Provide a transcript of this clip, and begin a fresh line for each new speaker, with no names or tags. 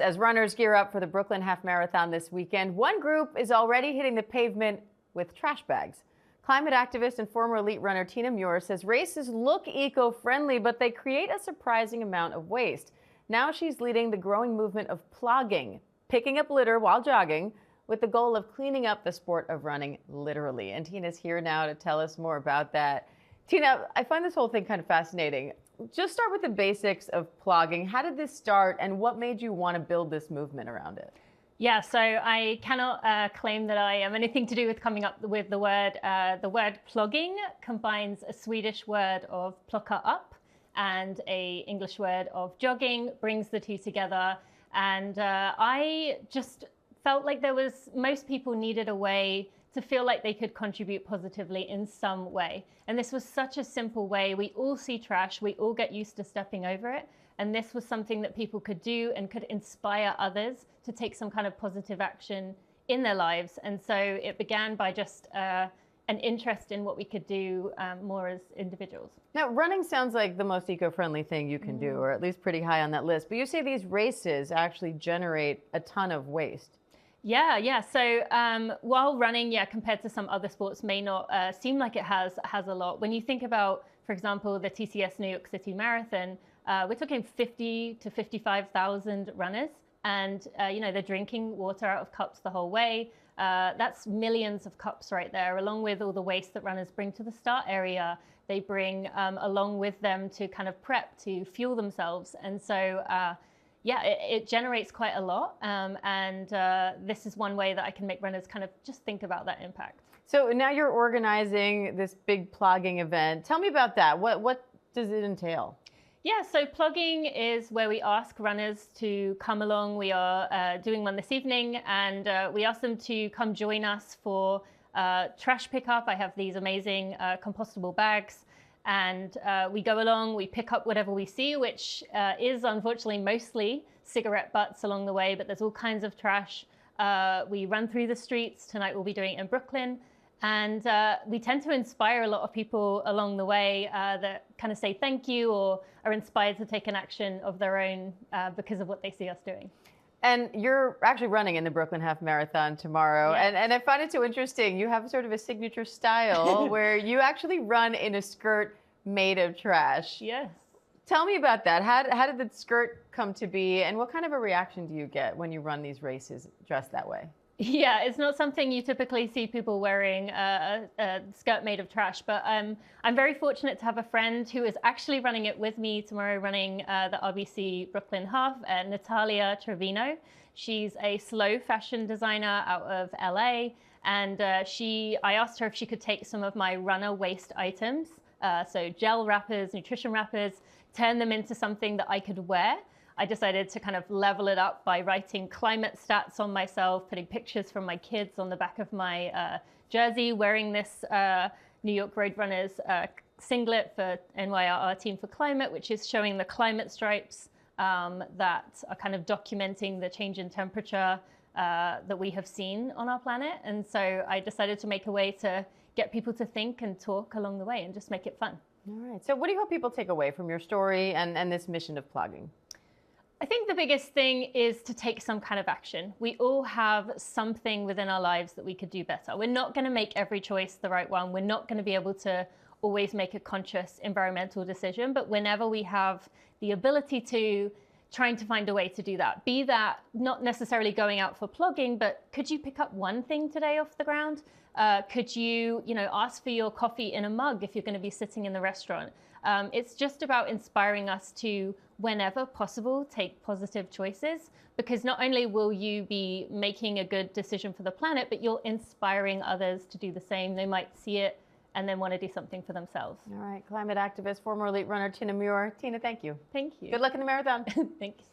As runners gear up for the Brooklyn Half Marathon this weekend, one group is already hitting the pavement with trash bags. Climate activist and former elite runner Tina Muir says races look eco-friendly, but they create a surprising amount of waste. Now she's leading the growing movement of plogging, picking up litter while jogging, with the goal of cleaning up the sport of running literally. And Tina's here now to tell us more about that. Tina, I find this whole thing kind of fascinating. Just start with the basics of plogging. How did this start, and what made you want to build this movement around it?
Yeah, so I cannot claim that I am anything to do with coming up with the word. The word plogging combines a Swedish word of plocka up and a English word of jogging, brings the two together. And I just felt like most people needed a way to feel like they could contribute positively in some way. And this was such a simple way. We all see trash, we all get used to stepping over it. And this was something that people could do and could inspire others to take some kind of positive action in their lives. And so it began by just an interest in what we could do more as individuals.
Now, running sounds like the most eco-friendly thing you can do, or at least pretty high on that list. But you say these races actually generate a ton of waste.
Yeah. So while running, compared to some other sports, may not seem like it has a lot. When you think about, for example, the TCS New York City Marathon, we're talking 50 to 55,000 runners, and they're drinking water out of cups the whole way. That's millions of cups right there, along with all the waste that runners bring to the start area. They bring along with them to kind of prep, to fuel themselves, and so. It generates quite a lot, and this is one way that I can make runners kind of just think about that impact.
So now you're organizing this big plogging event. Tell me about that. What does it entail?
Yeah, so plogging is where we ask runners to come along. We are doing one this evening, and we ask them to come join us for trash pickup. I have these amazing compostable bags. And we go along, we pick up whatever we see, which is unfortunately mostly cigarette butts along the way, but there's all kinds of trash. We run through the streets. Tonight we'll be doing it in Brooklyn. And we tend to inspire a lot of people along the way that kind of say thank you or are inspired to take an action of their own because of what they see us doing.
And you're actually running in the Brooklyn Half Marathon tomorrow.
Yes.
And I find it so interesting. You have sort of a signature style where you actually run in a skirt made of trash.
Yes.
Tell me about that. How did the skirt come to be, and what kind of a reaction do you get when you run these races dressed that way?
Yeah, it's not something you typically see people wearing a skirt made of trash, but I'm very fortunate to have a friend who is actually running it with me tomorrow, running the RBC Brooklyn Half, Natalia Trevino. She's a slow fashion designer out of LA, and I asked her if she could take some of my runner waste items, so gel wrappers, nutrition wrappers, turn them into something that I could wear. I decided to kind of level it up by writing climate stats on myself, putting pictures from my kids on the back of my jersey, wearing this New York Roadrunners singlet for NYRR Team for Climate, which is showing the climate stripes that are kind of documenting the change in temperature that we have seen on our planet. And so I decided to make a way to get people to think and talk along the way and just make it fun.
All right. So what do you hope people take away from your story and this mission of plogging?
I think the biggest thing is to take some kind of action. We all have something within our lives that we could do better. We're not going to make every choice the right one. We're not going to be able to always make a conscious environmental decision, but whenever we have the ability to, trying to find a way to do that. Be that not necessarily going out for plogging, but could you pick up one thing today off the ground? Could you ask for your coffee in a mug if you're going to be sitting in the restaurant? It's just about inspiring us to, whenever possible, take positive choices, because not only will you be making a good decision for the planet, but you're inspiring others to do the same. They might see it and then want to do something for themselves.
All right, climate activist, former elite runner Tina Muir. Tina, thank you.
Thank you.
Good luck in the marathon.
Thanks.